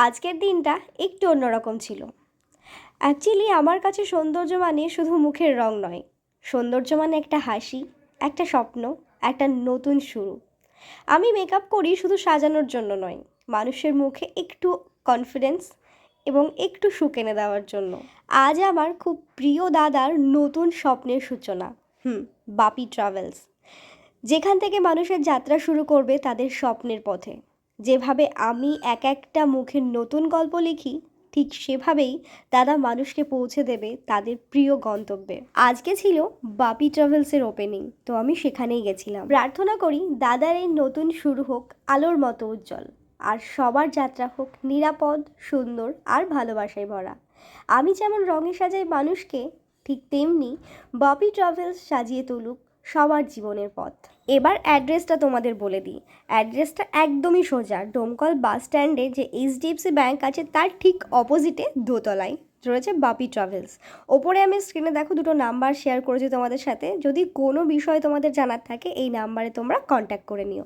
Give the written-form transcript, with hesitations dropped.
আজকের দিনটা একটু অন্যরকম ছিল। অ্যাকচুয়ালি আমার কাছে সৌন্দর্য মানে শুধু মুখের রং নয়, সৌন্দর্য মানে একটা হাসি, একটা স্বপ্ন, একটা নতুন শুরু। আমি মেকআপ করি শুধু সাজানোর জন্য নয়, মানুষের মুখে একটু কনফিডেন্স এবং একটু সুখ এনে দেওয়ার জন্য। আজ আমার খুব প্রিয় দাদার নতুন স্বপ্নের সূচনা। বাপি ট্রাভেলস, যেখান থেকে মানুষের যাত্রা শুরু করবে তাদের স্বপ্নের পথে। যেভাবে আমি এক একটা মুখের নতুন গল্প লিখি, ঠিক সেভাবেই দাদা মানুষকে পৌঁছে দেবে তাদের প্রিয় গন্তব্যে। আজকে ছিল বাপি ট্রাভেলসের ওপেনিং, তো আমি সেখানেই গেছিলাম। প্রার্থনা করি দাদার এই নতুন শুরু হোক আলোর মতো উজ্জ্বল, আর সবার যাত্রা হোক নিরাপদ, সুন্দর আর ভালোবাসায় ভরা। আমি যেমন রঙে সাজাই মানুষকে, ঠিক তেমনি বাপি ট্রাভেলস সাজিয়ে তুলুক সবার জীবনের পথ। এবার অ্যাড্রেসটা তোমাদের বলে দিই। অ্যাড্রেসটা একদমই সোজা, ডোমকল বাস স্ট্যান্ডে যে এইচডিএফসি ব্যাংক আছে তার ঠিক অপোজিটে দোতলায় রয়েছে বাপি ট্রাভেলস। ওপরে আমি স্ক্রিনে দেখো দুটো নাম্বার শেয়ার করেছি তোমাদের সাথে, যদি কোনো বিষয় তোমাদের জানার থাকে এই নাম্বারে তোমরা কন্ট্যাক্ট করে নিও।